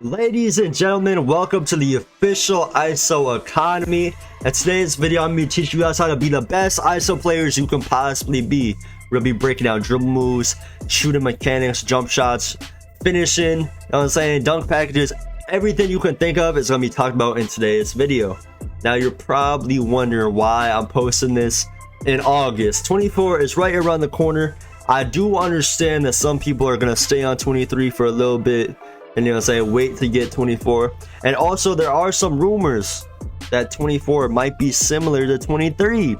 Ladies and gentlemen, welcome to the official ISO economy. In today's video, I'm going to teach you guys how to be the best ISO players you can possibly be. We're going to be breaking down dribble moves, shooting mechanics, jump shots, finishing, you know what I'm saying, dunk packages. Everything you can think of is going to be talked about in today's video. Now, you're probably wondering why I'm posting this in August. 24 is right around the corner. I do understand that some people are going to stay on 23 for a little bit. And you know, say wait to get 24. And also there are some rumors that 24 might be similar to 23.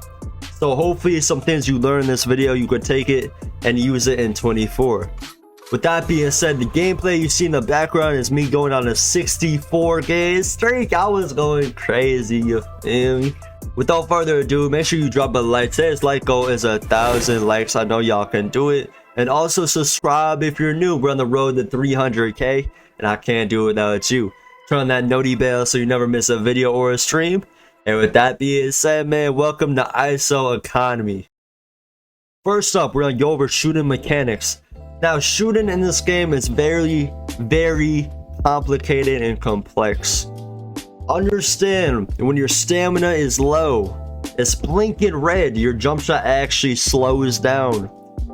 So hopefully some things you learn in this video, you could take it and use it in 24. With that being said, the gameplay you see in the background is me going on a 64 game streak. I was going crazy, you feel me? Without further ado, make sure you drop a like. Today's like goal is 1,000 likes. I know y'all can do it. And also subscribe if you're new. We're on the road to 300k, and I can't do it without you. Turn on that noti bell so you never miss a video or a stream. And with that being said, man, welcome to ISO economy. First up, we're gonna go over shooting mechanics. Now, shooting in this game is very complicated and complex. Understand, when your stamina is low, it's blinking red, your jump shot actually slows down.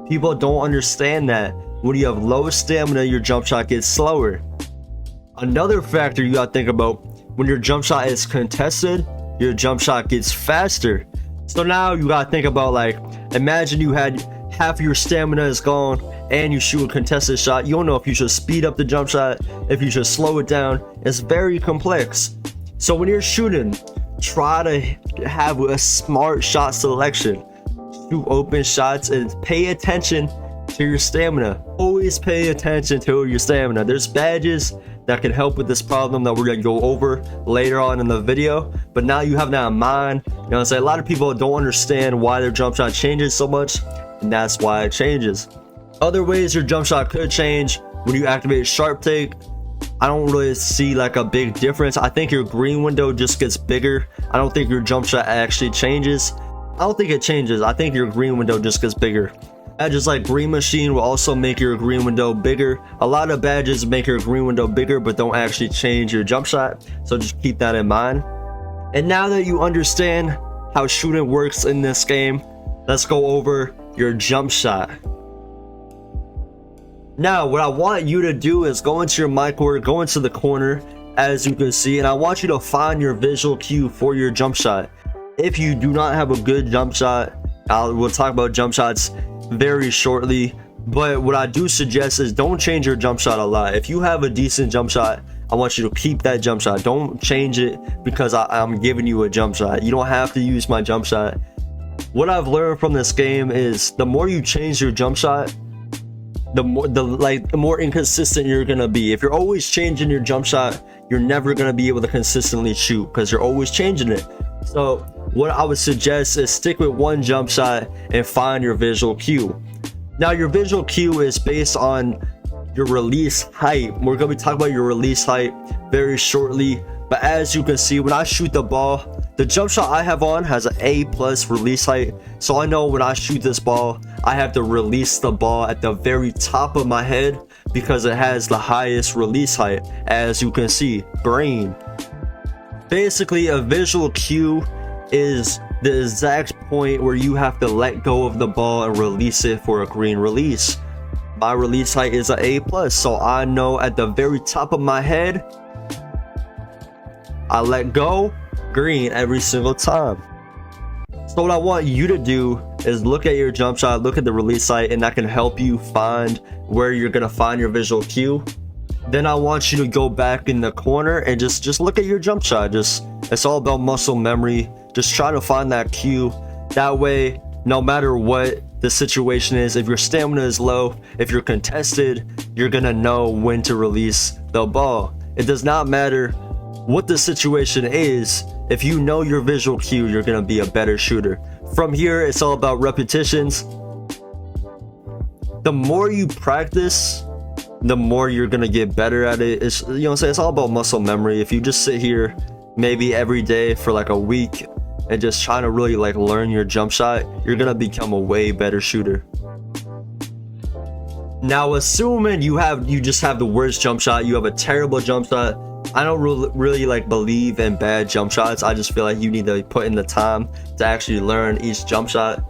People don't understand that. When you have low stamina, your jump shot gets slower. Another factor you gotta think about, when your jump shot is contested, your jump shot gets faster. So now you gotta think about, like, imagine you had half your stamina is gone and you shoot a contested shot. You don't know if you should speed up the jump shot, if you should slow it down. It's very complex. So when you're shooting, try to have a smart shot selection. Shoot open shots and pay attention to your stamina. Always pay attention to your stamina. There's badges that can help with this problem that we're going to go over later on in the video, but now you have that in mind. You know what I'm saying? A lot of people don't understand why their jump shot changes so much, and that's why it changes. Other ways your jump shot could change: when you activate sharp take, I don't really see like a big difference. I think your green window just gets bigger. I don't think your jump shot actually changes. I don't think it changes. I think your green window just gets bigger. Badges like green machine will also make your green window bigger. A lot of badges make your green window bigger but don't actually change your jump shot, so just keep that in mind. And now that you understand how shooting works in this game, let's go over your jump shot. Now what I want you to do is go into your mic word, go into the corner as you can see, and I want you to find your visual cue for your jump shot. If you do not have a good jump shot, we'll talk about jump shots very shortly, but what I do suggest is don't change your jump shot a lot. If you have a decent jump shot, I want you to keep that jump shot. Don't change it because I'm giving you a jump shot. You don't have to use my jump shot. What I've learned from this game is the more you change your jump shot, the more inconsistent you're gonna be. If you're always changing your jump shot, you're never gonna be able to consistently shoot because you're always changing it. So what I would suggest is stick with one jump shot and find your visual cue. Now your visual cue is based on your release height. We're going to be talking about your release height very shortly, but as you can see, when I shoot the ball, the jump shot I have on has an A+ release height. So I know when I shoot this ball, I have to release the ball at the very top of my head because it has the highest release height, as you can see, green. Basically, a visual cue is the exact point where you have to let go of the ball and release it for a green release. My release height is an A+, so I know at the very top of my head, I let go, green every single time. So what I want you to do is look at your jump shot, look at the release height, and that can help you find where you're gonna find your visual cue. Then I want you to go back in the corner and just look at your jump shot. It's all about muscle memory. Just try to find that cue. That way, no matter what the situation is, if your stamina is low, if you're contested, you're gonna know when to release the ball. It does not matter what the situation is. If you know your visual cue, you're gonna be a better shooter. From here, it's all about repetitions. The more you practice, the more you're gonna get better at it. It's, you know what I'm saying, it's all about muscle memory. If you just sit here maybe every day for like a week and just trying to really like learn your jump shot, you're gonna become a way better shooter. Now, assuming you just have the worst jump shot, you have a terrible jump shot. I don't really like believe in bad jump shots. I just feel like you need to put in the time to actually learn each jump shot.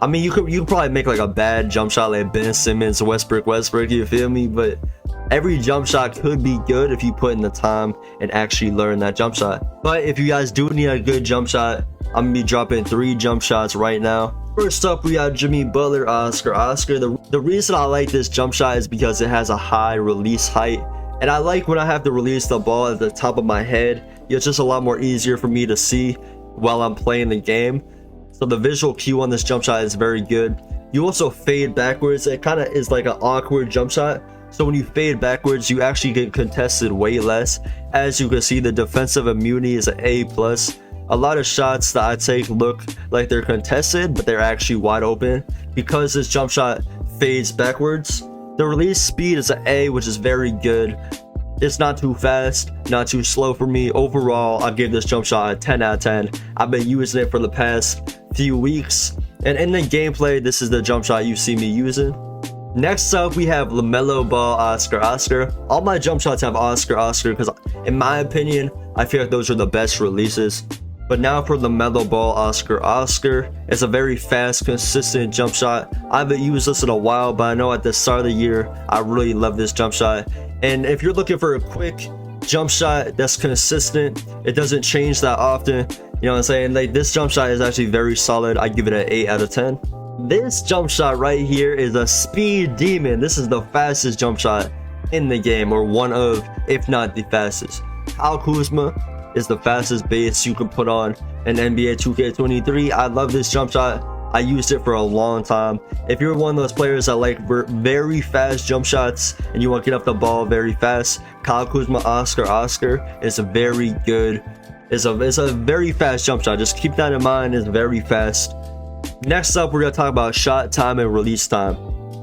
I mean, you could probably make like a bad jump shot like Ben Simmons, Westbrook, you feel me? But every jump shot could be good if you put in the time and actually learn that jump shot. But if you guys do need a good jump shot, I'm gonna be dropping 3 jump shots right now. First up, we got Jimmy Butler, Oscar. The reason I like this jump shot is because it has a high release height. And I like when I have to release the ball at the top of my head. It's just a lot more easier for me to see while I'm playing the game. So the visual cue on this jump shot is very good. You also fade backwards. It kind of is like an awkward jump shot. So when you fade backwards, you actually get contested way less. As you can see, the defensive immunity is an A+. A lot of shots that I take look like they're contested, but they're actually wide open because this jump shot fades backwards. The release speed is an A, which is very good. It's not too fast, not too slow for me. Overall, I give this jump shot a 10 out of 10. I've been using it for the past few weeks. And in the gameplay, this is the jump shot you see me using. Next up, we have LaMelo Ball, Oscar. All my jump shots have Oscar because in my opinion, I feel like those are the best releases. But now for LaMelo Ball, Oscar. It's a very fast, consistent jump shot. I haven't used this in a while, but I know at the start of the year, I really love this jump shot. And if you're looking for a quick jump shot that's consistent, it doesn't change that often. You know what I'm saying? Like, this jump shot is actually very solid. I give it an 8 out of 10. This jump shot right here is a speed demon. This is the fastest jump shot in the game, or one of, if not the fastest. Kyle Kuzma is the fastest base you can put on an NBA 2K23. I love this jump shot. I used it for a long time. If you're one of those players that like very fast jump shots and you want to get up the ball very fast, Kyle Kuzma, Oscar is a very good. It's a very fast jump shot. Just keep that in mind. It's very fast. Next up, we're gonna talk about shot time and release time.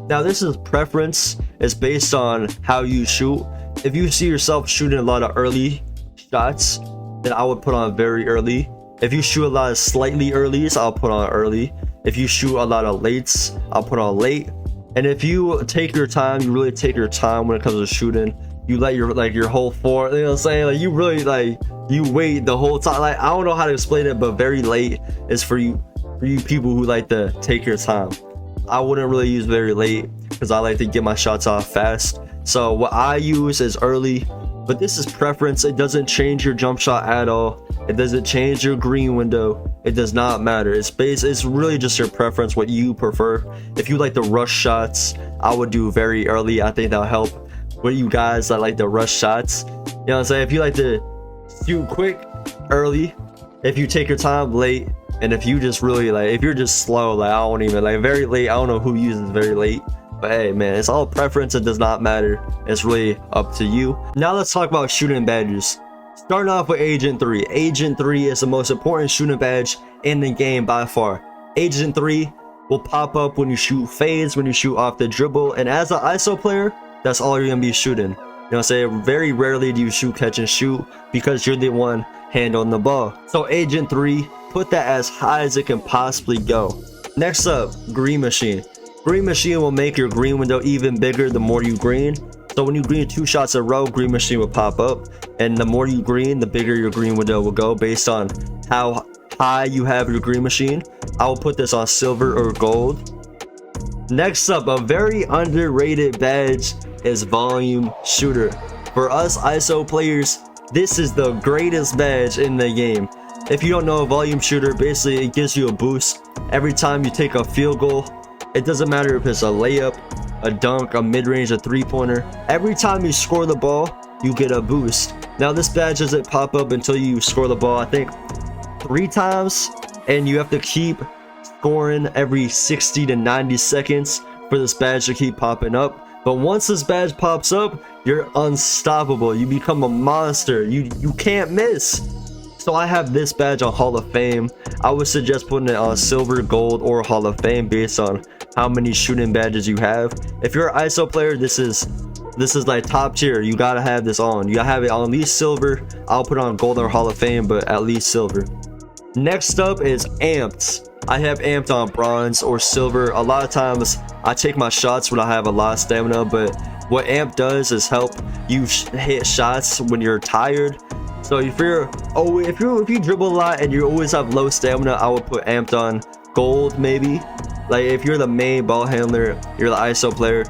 Now, this is preference. It's based on how you shoot. If you see yourself shooting a lot of early shots, then I would put on very early. If you shoot a lot of slightly earlys, I'll put on early. If you shoot a lot of lates, I'll put on late. And if you take your time, you really take your time when it comes to shooting. You let your whole form, you know what I'm saying? Like, you really you wait the whole time. Like, I don't know how to explain it, but very late is for you people who like to take your time. I wouldn't really use very late because I like to get my shots off fast. So what I use is early. But this is preference. It doesn't change your jump shot at all. It doesn't change your green window. It does not matter. It's really just your preference, what you prefer. If you like the rush shots, I would do very early. I think that'll help with you guys that like the rush shots. You know what I'm saying? If you like to shoot quick, early. If you take your time, late. And if you just really if you're just slow, I don't even very late. I don't know who uses very late. But hey, man, it's all preference. It does not matter. It's really up to you. Now let's talk about shooting badges. Starting off with Agent 3. Agent 3 is the most important shooting badge in the game by far. Agent 3 will pop up when you shoot fades, when you shoot off the dribble. And as an ISO player, that's all you're going to be shooting. You know what I'm saying? Very rarely do you shoot, catch, and shoot because you're the one handling the ball. So Agent 3, put that as high as it can possibly go. Next up, Green Machine. Green Machine will make your green window even bigger the more you green. So when you green 2 shots in a row, Green Machine will pop up. And the more you green, the bigger your green window will go based on how high you have your Green Machine. I will put this on silver or gold. Next up, a very underrated badge is Volume Shooter. For us ISO players, this is the greatest badge in the game. If you don't know a Volume Shooter, basically it gives you a boost every time you take a field goal. It doesn't matter if it's a layup, a dunk, a mid-range, a three-pointer. Every time you score the ball, you get a boost. Now this badge doesn't pop up until you score the ball, I think 3 times, and you have to keep scoring every 60 to 90 seconds for this badge to keep popping up. But once this badge pops up, you're unstoppable. You become a monster. You can't miss. So I have this badge on Hall of Fame. I would suggest putting it on silver, gold, or Hall of Fame based on how many shooting badges you have. If you're an ISO player, this is like top tier. You gotta have this on. You gotta have it on at least silver. I'll put it on gold or Hall of Fame, but at least silver. Next up is Amped. I have Amped on bronze or silver. A lot of times I take my shots when I have a lot of stamina, but what amp does is help you hit shots when you're tired. So if you dribble a lot and you always have low stamina, I would put amped on gold maybe. Like if you're the main ball handler, you're the ISO player,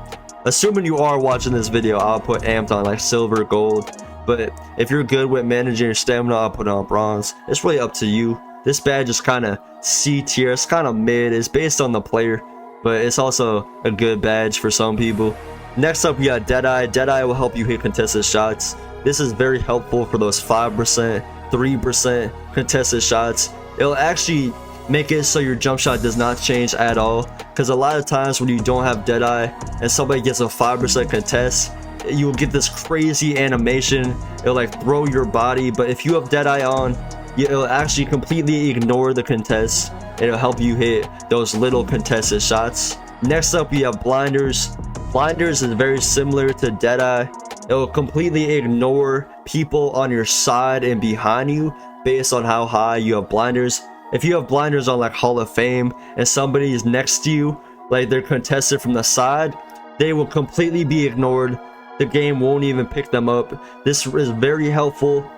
assuming you are watching this video, I'll put amped on like silver, gold. But if you're good with managing your stamina, I'll put it on bronze. It's really up to you. This badge is kind of C tier, it's kind of mid, it's based on the player, but it's also a good badge for some people. Next up, we got Deadeye. Deadeye will help you hit contested shots. This is very helpful for those 5%, 3% contested shots. It'll actually make it so your jump shot does not change at all, because a lot of times when you don't have Deadeye and somebody gets a 5% contest, you will get this crazy animation. It'll like throw your body, but if you have Deadeye on, it'll actually completely ignore the contest. It'll help you hit those little contested shots. Next up, we have Blinders. Blinders is very similar to Deadeye. It will completely ignore people on your side and behind you based on how high you have Blinders. If you have Blinders on like Hall of Fame and somebody is next to you, like they're contested from the side, they will completely be ignored. The game won't even pick them up. This is very helpful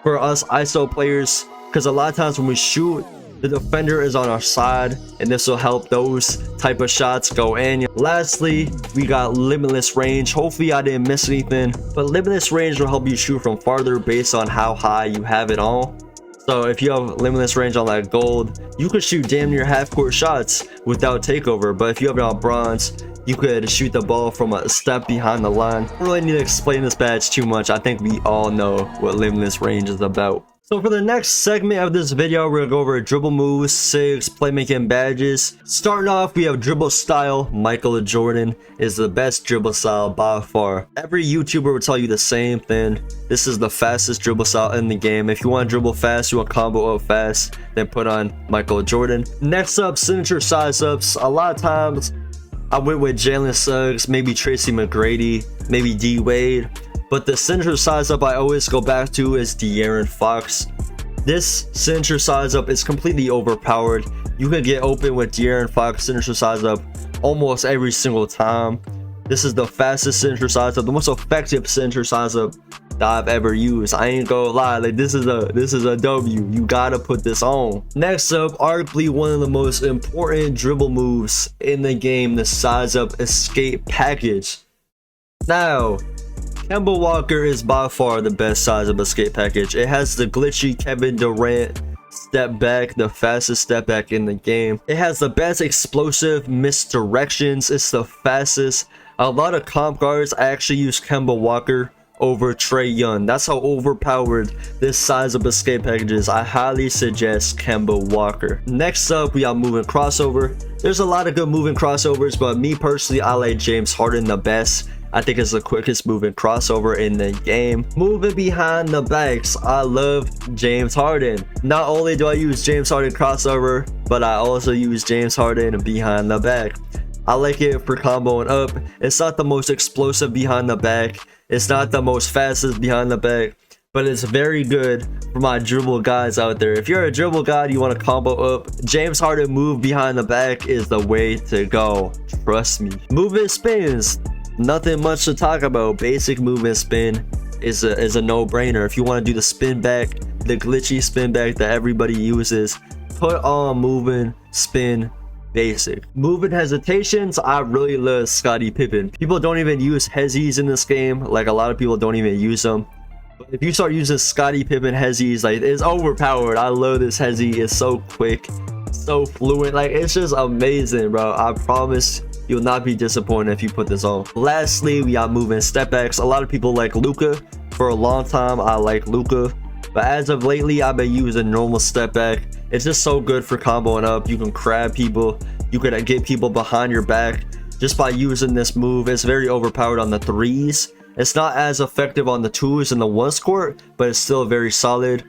for us ISO players, because a lot of times when we shoot, the defender is on our side, and this will help those type of shots go in. Lastly, we got Limitless Range. Hopefully I didn't miss anything, but Limitless Range will help you shoot from farther based on how high you have it on. So if you have Limitless Range on like gold, you could shoot damn near half-court shots without takeover, but if you have it on bronze, you could shoot the ball from a step behind the line. I don't really need to explain this badge too much. I think we all know what Limitless Range is about. So for the next segment of this video, we're gonna go over dribble moves, 6 playmaking badges. Starting off, we have dribble style. Michael Jordan is the best dribble style by far. Every YouTuber will tell you the same thing. This is the fastest dribble style in the game. If you want to dribble fast, you want to combo up fast, then put on Michael Jordan. Next up, signature size ups. A lot of times I went with Jalen Suggs, maybe Tracy McGrady, maybe D Wade, but the signature size up I always go back to is De'Aaron Fox. This signature size up is completely overpowered. You can get open with De'Aaron Fox signature size up almost every single time. This is the fastest signature size up, the most effective signature size up that I've ever used. I ain't gonna lie, like this is a W. You gotta put this on. Next up, arguably one of the most important dribble moves in the game, the size up escape package. Now, Kemba Walker is by far the best size up escape package. It has the glitchy Kevin Durant step back, the fastest step back in the game. It has the best explosive misdirections. It's the fastest. A lot of comp guards actually use Kemba Walker over Trae Young. That's how overpowered this size of escape package is. I highly suggest Kemba Walker. Next up, we got moving crossover. There's a lot of good moving crossovers, but me personally, I like James Harden the best. I think it's the quickest moving crossover in the game. Moving behind the backs, I love James Harden. Not only do I use James Harden crossover, but I also use James Harden behind the back. I like it for comboing up. It's not the most explosive behind the back. It's not the most fastest behind the back, but it's very good for my dribble guys out there. If you're a dribble guy, you want to combo up, James Harden move behind the back is the way to go. Trust me. Movement spins. Nothing much to talk about. Basic movement spin is a no-brainer. If you want to do the spin back, the glitchy spin back that everybody uses, put on moving spin basic. Moving hesitations, I really love Scottie Pippen. People don't even use hezzies in this game. Like a lot of people don't even use them. But if you start using Scottie Pippen hezzies, like it's overpowered. I love this hezzy. It's so quick, so fluent. Like it's just amazing, bro. I promise you'll not be disappointed if you put this on. Lastly, we got moving step backs. A lot of people like Luka. For a long time, I like Luka, but as of lately, I've been using normal step back. It's just so good for comboing up. You can crab people. You could get people behind your back just by using this move. It's very overpowered on the threes. It's not as effective on the twos and the ones court, but it's still very solid.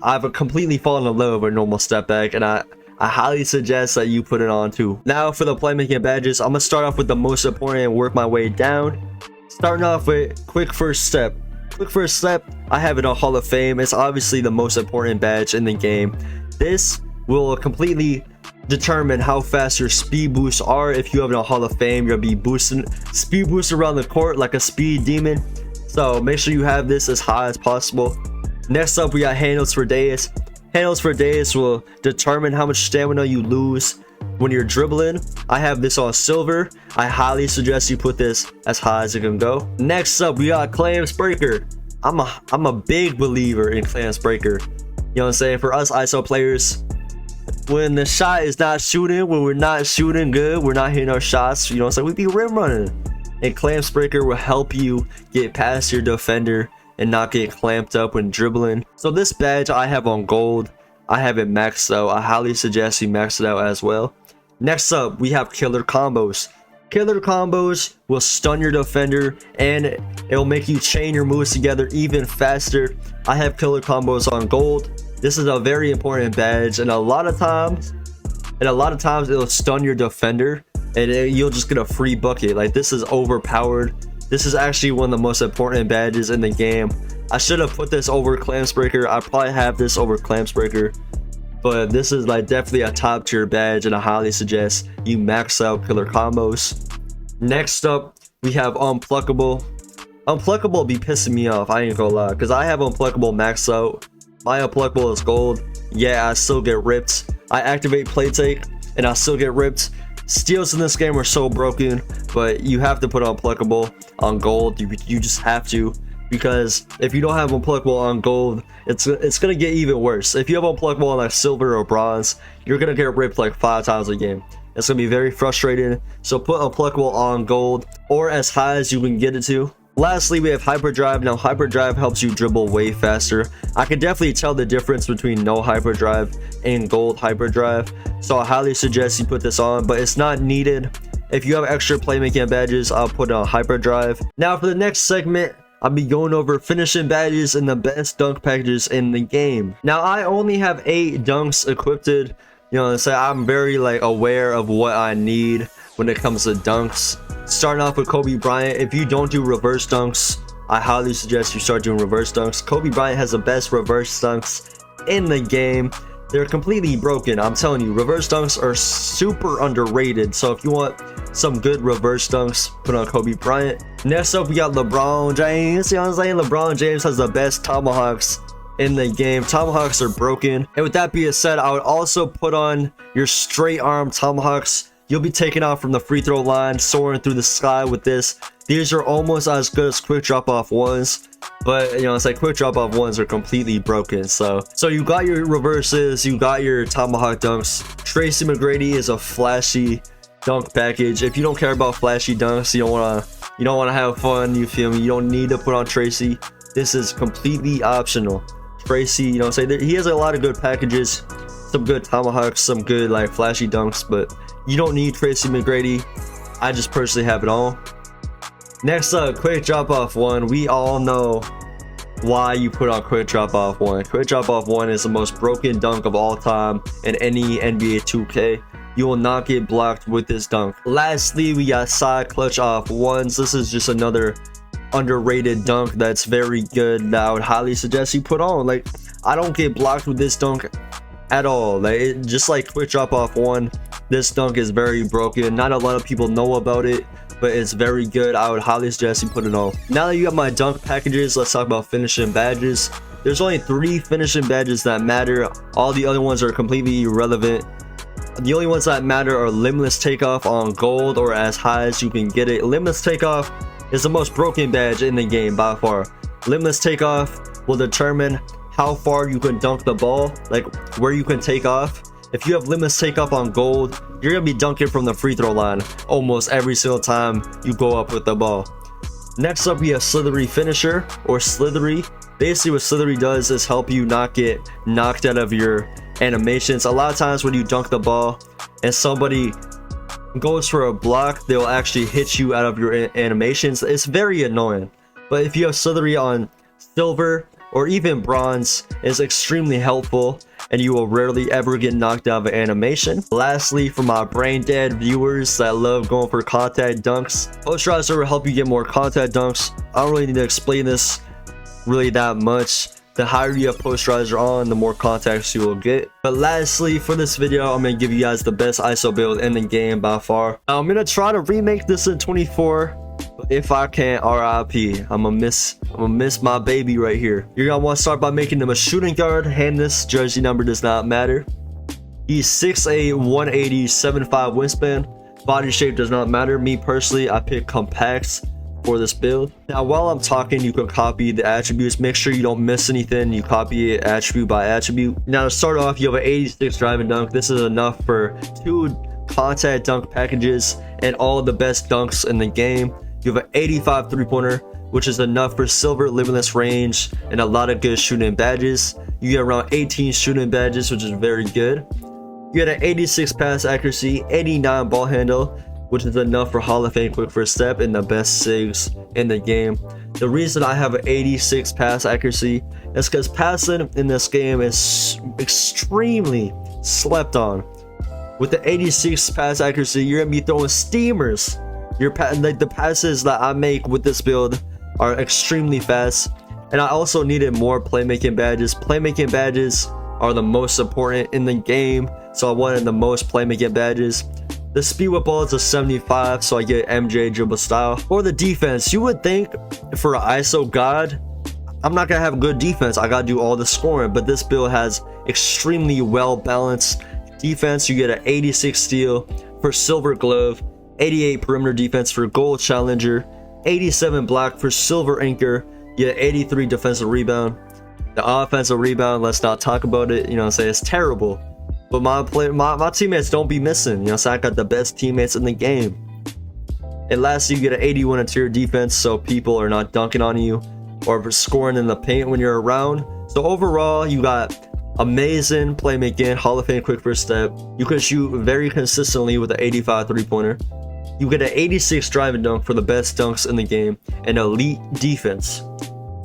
I've completely fallen in love with normal step back, and I highly suggest that you put it on too. Now for the playmaking badges, I'm gonna start off with the most important and work my way down. Starting off with quick first step. Quick first step, I have it on Hall of Fame. It's obviously the most important badge in the game. This will completely determine how fast your speed boosts are. If you have a Hall of Fame, you'll be boosting speed boost around the court like a speed demon. So make sure you have this as high as possible. Next up, we got handles for days. Handles for days will determine how much stamina you lose when you're dribbling. I have this on silver. I highly suggest you put this as high as it can go. Next up, we got clamps breaker. I'm a big believer in clamps breaker. You know what I'm saying? For us ISO players, when the shot is not shooting, when we're not shooting good, we're not hitting our shots, you know what I'm saying, we be rim running. And clamps breaker will help you get past your defender and not get clamped up when dribbling. So this badge I have on gold. I have it maxed out. I highly suggest you max it out as well. Next up, we have killer combos. Killer combos will stun your defender and it will make you chain your moves together even faster. I have killer combos on gold. This is a very important badge, and a lot of times it'll stun your defender and you'll just get a free bucket. Like, this is overpowered. This is actually one of the most important badges in the game. I should have put this over clamps breaker. I probably have this over clamps breaker, but this is like definitely a top tier badge, and I highly suggest you max out killer combos. Next up, we have unpluckable. Unpluckable be pissing me off, I ain't gonna lie, because I have unpluckable maxed out. My unpluckable is gold. Yeah, I still get ripped. I activate play take and I still get ripped. Steals in this game are so broken, but you have to put unpluckable on gold. You just have to, because if you don't have unpluckable on gold, it's gonna get even worse. If you have unpluckable on like silver or bronze, you're gonna get ripped like 5 times a game. It's gonna be very frustrating. So put unpluckable on gold or as high as you can get it to. Lastly, we have hyperdrive. Now hyperdrive helps you dribble way faster. I can definitely tell the difference between no hyperdrive and gold hyperdrive, so I highly suggest you put this on, but it's not needed. If you have extra playmaking badges, I'll put on hyperdrive. Now for the next segment, I'll be going over finishing badges and the best dunk packages in the game. Now I only have 8 dunks equipped. You know, so I'm very like aware of what I need when it comes to dunks. Starting off with Kobe Bryant, if you don't do reverse dunks, I highly suggest you start doing reverse dunks. Kobe Bryant has the best reverse dunks in the game. They're completely broken. I'm telling you, reverse dunks are super underrated. So if you want some good reverse dunks, put on Kobe Bryant. Next up, we got LeBron James. You know what I'm saying? LeBron James has the best tomahawks in the game. Tomahawks are broken. And with that being said, I would also put on your straight arm tomahawks. You'll be taken out from the free throw line, soaring through the sky with this. These are almost as good as quick drop off ones, but you know, it's like quick drop off ones are completely broken. So you got your reverses, you got your tomahawk dunks. Tracy McGrady is a flashy dunk package. If you don't care about flashy dunks, you don't wanna have fun, you feel me? You don't need to put on Tracy. This is completely optional. Tracy, you know, he has a lot of good packages, some good tomahawks, some good like flashy dunks, but you don't need Tracy McGrady. I just personally have it on. Next up, quick drop off one. We all know why you put on quick drop off one. Quick drop off one is the most broken dunk of all time in any NBA 2K. You will not get blocked with this dunk. Lastly, we got side clutch off ones. This is just another underrated dunk that's very good that I would highly suggest you put on. Like, I don't get blocked with this dunk at all. Like, just like quick drop off one, this dunk is very broken. Not a lot of people know about it, but it's very good. I would highly suggest you put it on. Now that you have my dunk packages, let's talk about finishing badges. There's only 3 finishing badges that matter. All the other ones are completely irrelevant. The only ones that matter are limitless takeoff on gold or as high as you can get it. Limitless takeoff is the most broken badge in the game by far. Limitless takeoff will determine how far you can dunk the ball, like where you can take off. If you have limitless takeoff on gold, you're gonna be dunking from the free throw line almost every single time you go up with the ball. Next up, we have slithery finisher or slithery. Basically what slithery does is help you not get knocked out of your animations. A lot of times when you dunk the ball and somebody goes for a block, they'll actually hit you out of your animations. It's very annoying. But if you have slithery on silver or even bronze, it's extremely helpful and you will rarely ever get knocked out of an animation. Lastly, for my brain dead viewers that love going for contact dunks, posterizer will help you get more contact dunks. I don't really need to explain this really that much. The higher you have posterizer on, the more contacts you will get. But lastly, for this video, I'm going to give you guys the best ISO build in the game by far. Now, I'm going to try to remake this in 24. But if I can't, RIP. I'm gonna miss my baby right here. You're gonna want to start by making him a shooting guard. Handless, jersey number does not matter. He's 6'8", 180, 7'5" wingspan. Body shape does not matter. Me personally, I pick compacts for this build. Now, while I'm talking, you can copy the attributes. Make sure you don't miss anything. You copy it attribute by attribute. Now, to start off, you have an 86 drive and dunk. This is enough for 2 contact dunk packages and all the best dunks in the game. You have an 85 3-pointer, which is enough for silver, limitless range, and a lot of good shooting badges. You get around 18 shooting badges, which is very good. You get an 86 pass accuracy, 89 ball handle, which is enough for Hall of Fame quick first step and the best SIGs in the game. The reason I have an 86 pass accuracy is because passing in this game is extremely slept on. With the 86 pass accuracy, you're gonna be throwing steamers. The passes that I make with this build are extremely fast. And I also needed more playmaking badges. Playmaking badges are the most important in the game, so I wanted the most playmaking badges. The speed with ball is a 75, so I get MJ dribble style. For the defense, you would think for an ISO god, I'm not gonna have good defense. I gotta do all the scoring, but this build has extremely well balanced defense. You get an 86 steal for silver glove, 88 perimeter defense for gold challenger, 87 block for silver anchor. You get 83 defensive rebound. The offensive rebound, let's not talk about it. You know what I'm saying? It's terrible. But my teammates don't be missing. You know what I'm saying? I got the best teammates in the game. And lastly, you get an 81 interior defense, so people are not dunking on you or scoring in the paint when you're around. So overall, you got amazing playmaking, Hall of Fame quick first step. You can shoot very consistently with an 85 3-pointer. You get an 86 drive and dunk for the best dunks in the game, and elite defense.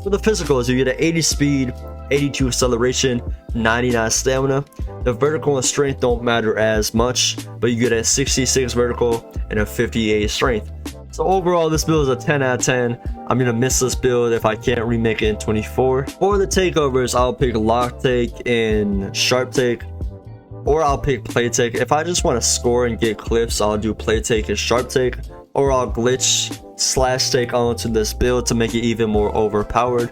For the physicals, you get an 80 speed, 82 acceleration, 99 stamina. The vertical and strength don't matter as much, but you get a 66 vertical and a 58 strength. So overall, this build is a 10 out of 10. I'm gonna miss this build if I can't remake it in 24. For the takeovers, I'll pick lock take and sharp take, or I'll pick play take. If I just want to score and get clips, I'll do play take and sharp take, or I'll glitch slash take onto this build to make it even more overpowered.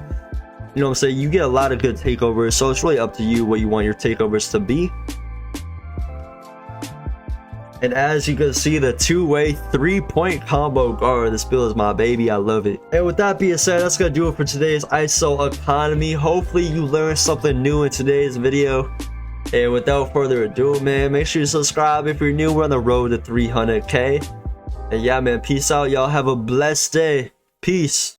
You know what I'm saying? You get a lot of good takeovers, so it's really up to you what you want your takeovers to be. And as you can see, the 2-way 3-point combo guard, this build is my baby. I love it. And with that being said, that's gonna do it for today's ISO economy. Hopefully you learned something new in today's video. And without further ado, man, make sure you subscribe if you're new. We're on the road to 300K. And yeah, man, peace out. Y'all have a blessed day. Peace.